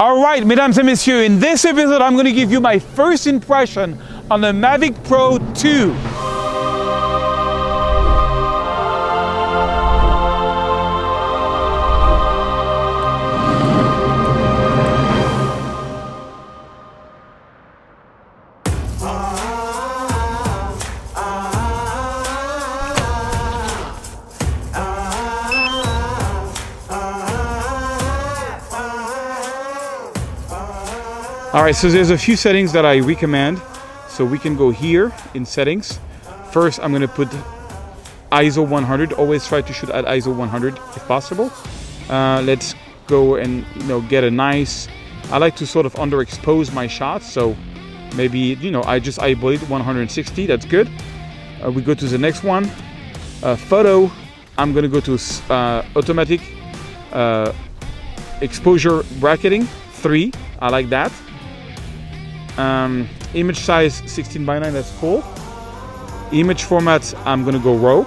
All right, mesdames et messieurs, in this episode, I'm going to give you my first impression on the Mavic Pro 2. All right, so there's a few settings that I recommend. So we can go here in settings. First, I'm gonna put ISO 100. Always try to shoot at ISO 100 if possible. Let's go and get a nice, I like to sort of underexpose my shots. So maybe, I just eyeball it 160, that's good. We go to the next one. Photo, I'm gonna go to automatic exposure bracketing, 3, I like that. Image size 16:9, that's cool. Image format, I'm gonna go RAW.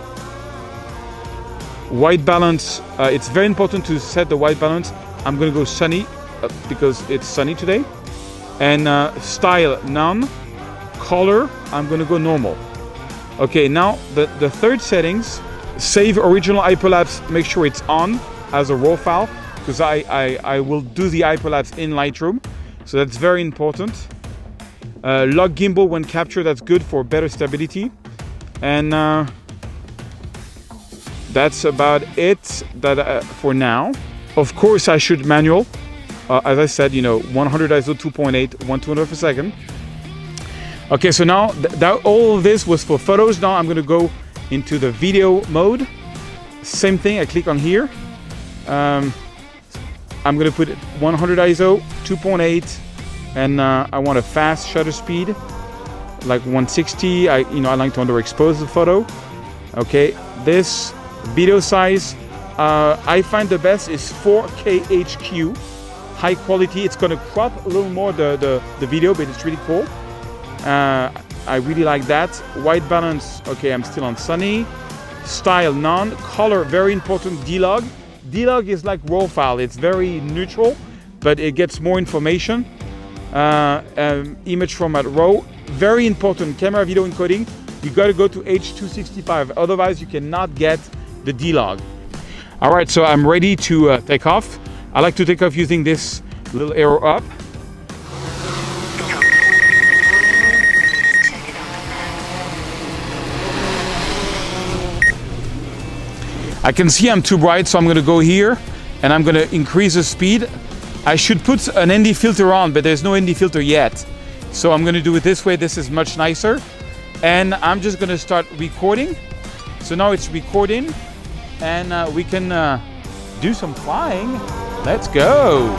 White balance, it's very important to set the white balance. I'm gonna go sunny because it's sunny today. And style, none. Color, I'm gonna go normal. Okay, now the third settings, save original hyperlapse, make sure it's on as a RAW file because I will do the hyperlapse in Lightroom. So that's very important. Lock gimbal when captured, that's good for better stability. And that's about it for now. Of course, I shoot manual. As I said, 100 ISO 2.8, 1/200 per second. Okay, so now all of this was for photos. Now I'm gonna go into the video mode. Same thing, I click on here. I'm gonna put 100 ISO, 2.8. And I want a fast shutter speed, like 160. I like to underexpose the photo. Okay, this video size, I find the best is 4K HQ, high quality. It's gonna crop a little more the video, but it's really cool. I really like that. White balance, okay, I'm still on sunny. Style, none. Color, very important, D-Log. D-Log is like RAW file. It's very neutral, but it gets more information. Image format RAW, very important. Camera video encoding, you got to go to H265, otherwise you cannot get the D-Log. All right, so I'm ready to take off. I like to take off using this little arrow up. I can see I'm too bright, so I'm going to go here and I'm going to increase the speed. I should put an ND filter on, but there's no ND filter yet. So I'm gonna do it this way. This is much nicer. And I'm just gonna start recording. So now it's recording and we can do some flying. Let's go.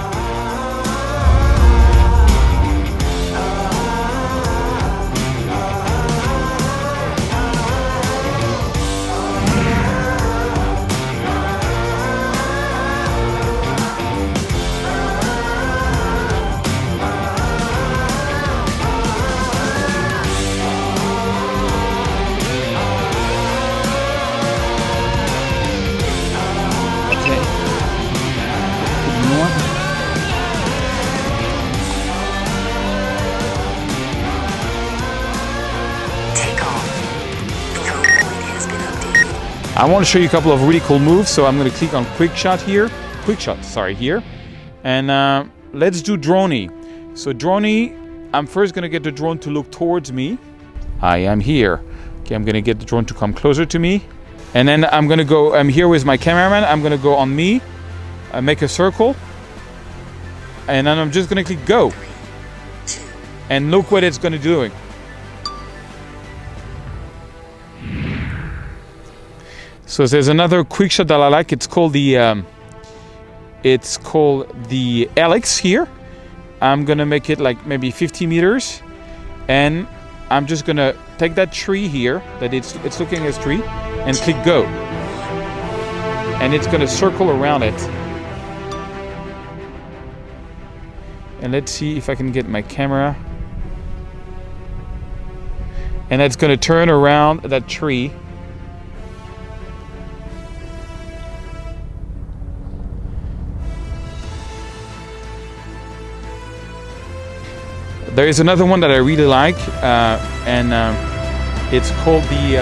I want to show you a couple of really cool moves, so I'm going to click on quick shot here, and let's do droney. So droney, I'm first going to get the drone to look towards me. I am here. Okay, I'm going to get the drone to come closer to me, and then I'm here with my cameraman. I'm going to go on me, make a circle, and then I'm just going to click go, and look what it's going to do. So there's another quick shot that I like. It's called the Helix here. I'm gonna make it like maybe 50 meters, and I'm just gonna take that tree here that it's looking at a tree, and click go, and it's gonna circle around it. And let's see if I can get my camera, and it's gonna turn around that tree. there is another one that I really like, and it's called the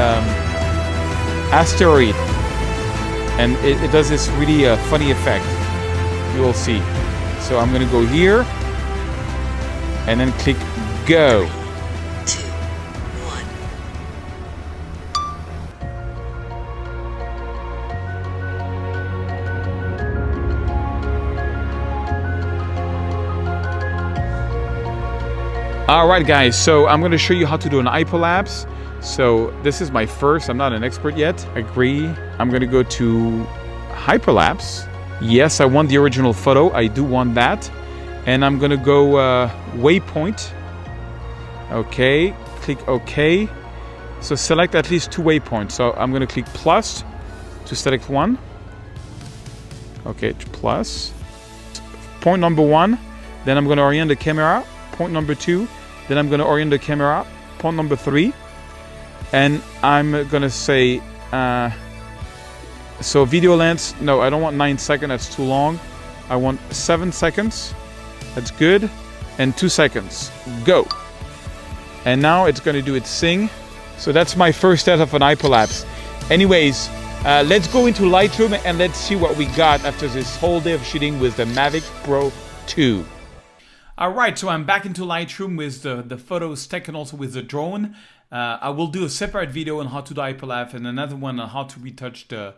Asteroid, and it does this really funny effect. You will see. So I'm gonna go here and then click go. 2, 1. All right, guys, so I'm going to show you how to do an hyperlapse. So this is my first. I'm not an expert yet. Agree. I'm going to go to hyperlapse. Yes, I want the original photo. I do want that. And I'm going to go waypoint. Okay, click OK. So select at least 2 waypoints. So I'm going to click plus to select one. Okay, plus. Point number 1. Then I'm going to orient the camera. Point number 2. Then I'm going to orient the camera. Point number 3. And I'm going to say, so video length, no, I don't want 9 seconds. That's too long. I want 7 seconds. That's good. And 2 seconds. Go. And now it's going to do its thing. So that's my first test of an hyperlapse. Anyways, let's go into Lightroom and let's see what we got after this whole day of shooting with the Mavic Pro 2. All right, so I'm back into Lightroom with the photos taken also with the drone. I will do a separate video on how to do hyperlapse and another one on how to retouch the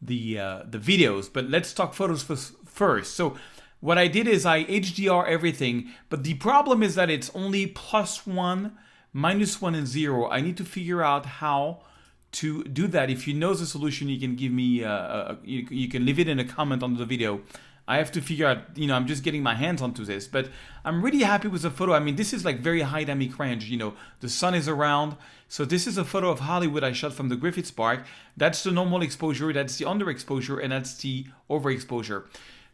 videos. But let's talk photos first. So what I did is I HDR everything, but the problem is that it's only +1, -1, and 0. I need to figure out how to do that. If you know the solution, you can give me, you can leave it in a comment under the video. I have to figure out, I'm just getting my hands onto this, but I'm really happy with the photo. I mean, this is like very high dynamic range, the sun is around. So this is a photo of Hollywood I shot from the Griffith Park. That's the normal exposure, that's the underexposure, and that's the overexposure.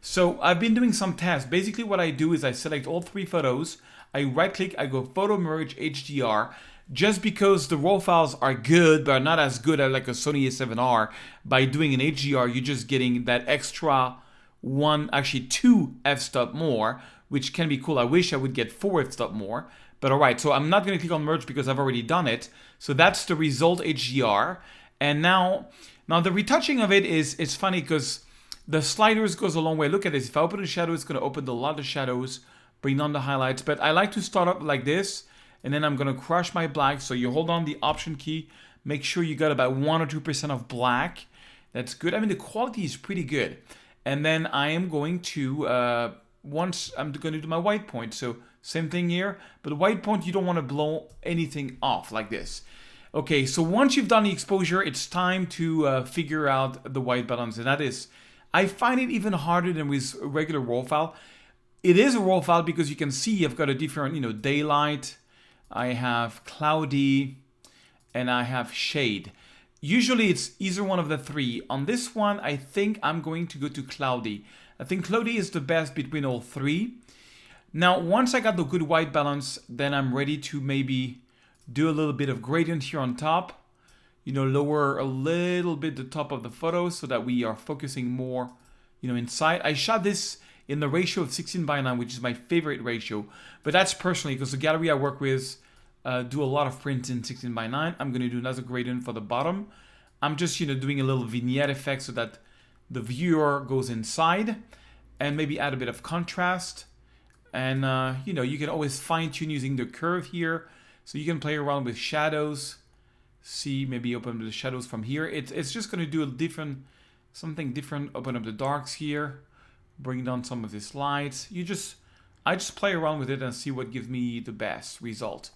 So I've been doing some tests. Basically what I do is I select all 3 photos, I right click, I go photo merge HDR, just because the raw files are good, but not as good as like a Sony A7R. By doing an HDR, you're just getting that extra 2 f-stop more, which can be cool. I wish I would get 4 f-stop more, but all right. So I'm not going to click on merge because I've already done it. So that's the result HDR. And now the retouching of it is funny because the sliders goes a long way. Look at this. If I open the shadow, it's going to open a lot of shadows, bring down the highlights. But I like to start up like this, and then I'm going to crush my black. So you hold on the Option key, make sure you got about 1 or 2% of black. That's good. I mean, the quality is pretty good. And then I am going to, once I'm going to do my white point. So same thing here, but the white point, you don't want to blow anything off like this. Okay, so once you've done the exposure, it's time to figure out the white balance. And that is, I find it even harder than with a regular raw file. It is a raw file because you can see I've got a different, daylight, I have cloudy, and I have shade. Usually it's either one of the 3. On this one, I think I'm going to go to cloudy. I think cloudy is the best between all 3. Now, once I got the good white balance, then I'm ready to maybe do a little bit of gradient here on top. Lower a little bit the top of the photo so that we are focusing more, inside. I shot this in the ratio of 16:9, which is my favorite ratio. But that's personally because the gallery I work with do a lot of prints in 16:9. I'm going to do another gradient for the bottom. I'm just, doing a little vignette effect so that the viewer goes inside and maybe add a bit of contrast. And, you can always fine tune using the curve here. So you can play around with shadows. See, maybe open the shadows from here. It's just going to do something different. Open up the darks here. Bring down some of these lights. I just play around with it and see what gives me the best result.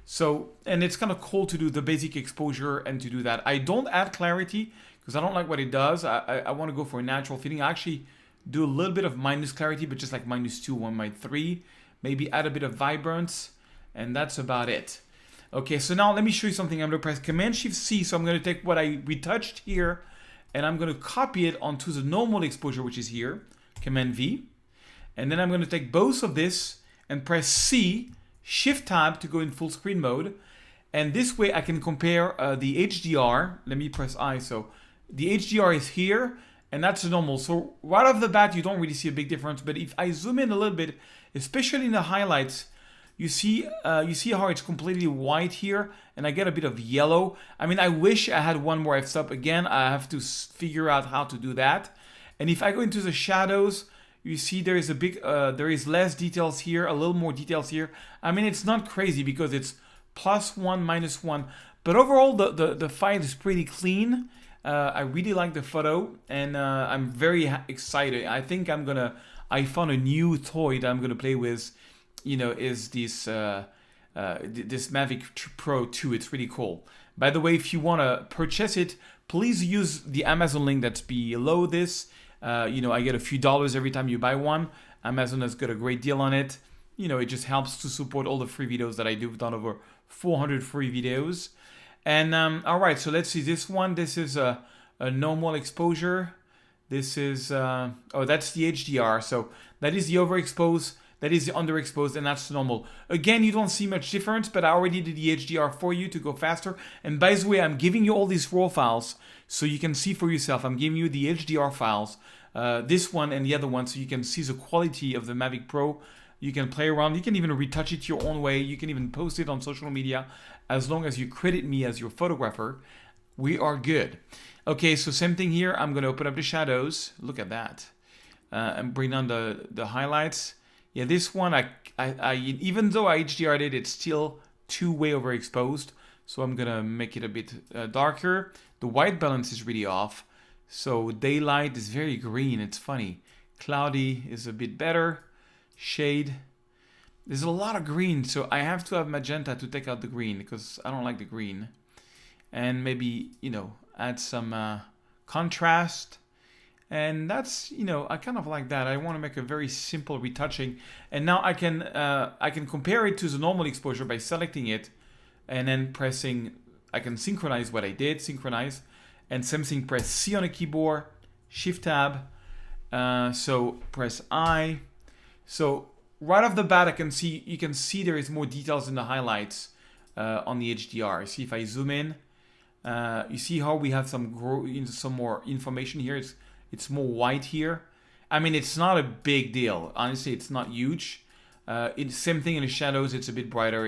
So, and it's kind of cool to do the basic exposure and to do that. I don't add clarity because I don't like what it does. I want to go for a natural feeling. I actually do a little bit of minus clarity, but just like -2, 1.3. Maybe add a bit of vibrance, and that's about it. Okay, so now let me show you something. I'm going to press Command-Shift-C. So I'm going to take what I retouched here, and I'm going to copy it onto the normal exposure, which is here. Command-V. And then I'm going to take both of this and press C, Shift-Tab to go in full screen mode. And this way I can compare the HDR. Let me press I. So the HDR is here, and that's the normal. So right off the bat, you don't really see a big difference. But if I zoom in a little bit, especially in the highlights, you see how it's completely white here, and I get a bit of yellow. I mean, I wish I had one more f-stop. Again, I have to figure out how to do that. And if I go into the shadows, you see there is there is less details here, a little more details here. I mean, it's not crazy because it's +1, -1, but overall the file is pretty clean. I really like the photo, and I'm very excited. I think I found a new toy that I'm gonna play with. You know, is this this Mavic Pro 2. It's really cool. By the way, if you wanna purchase it, please use the Amazon link that's below this. You know, I get a few dollars every time you buy one. Amazon has got a great deal on it. You know, it just helps to support all the free videos that I do. We've done over 400 free videos. And all right, so let's see this one. This is a normal exposure. This is, oh, that's the HDR. So that is the overexposed, that is the underexposed, and that's normal. Again, you don't see much difference, but I already did the HDR for you to go faster. And by the way, I'm giving you all these raw files so you can see for yourself. I'm giving you the HDR files, this one and the other one, so you can see the quality of the Mavic Pro. You can play around. You can even retouch it your own way. You can even post it on social media. As long as you credit me as your photographer, we are good. Okay, so same thing here. I'm going to open up the shadows. Look at that. And bring down the highlights. Yeah, this one, I even though I HDR'd it, it's still way overexposed. So I'm going to make it a bit darker. The white balance is really off. So daylight is very green. It's funny. Cloudy is a bit better. Shade. There's a lot of green, so I have to have magenta to take out the green because I don't like the green. And maybe, you know, add some contrast. And that's, you know, I kind of like that. I want to make a very simple retouching. And now I can compare it to the normal exposure by selecting it and then pressing, I can synchronize what I did, synchronize. And same thing, press C on a keyboard, Shift Tab. So press I. So right off the bat, you can see there is more details in the highlights on the HDR. See if I zoom in, you see how we have some more information here. It's more white here. I mean, it's not a big deal. Honestly, it's not huge. It's same thing in the shadows. It's a bit brighter.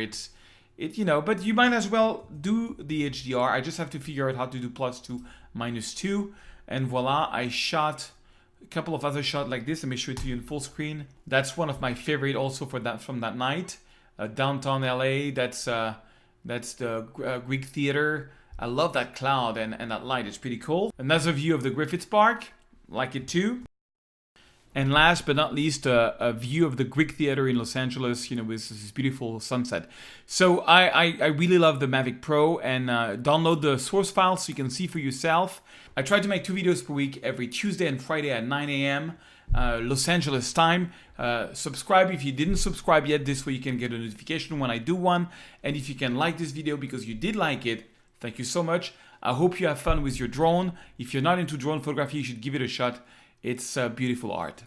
You know, but you might as well do the HDR. I just have to figure out how to do +2, -2, and voila, I shot a couple of other shots like this. Let me show it to you in full screen. That's one of my favorite also from that night. Downtown LA, that's the Greek Theater. I love that cloud and that light, it's pretty cool. Another view of the Griffith Park, like it too. And last but not least, a view of the Greek Theater in Los Angeles, you know, with this beautiful sunset. So I really love the Mavic Pro, and download the source file so you can see for yourself. I try to make 2 videos per week, every Tuesday and Friday at 9 a.m. Los Angeles time. Subscribe if you didn't subscribe yet. This way you can get a notification when I do one. And if you can like this video because you did like it, thank you so much. I hope you have fun with your drone. If you're not into drone photography, you should give it a shot. It's beautiful art.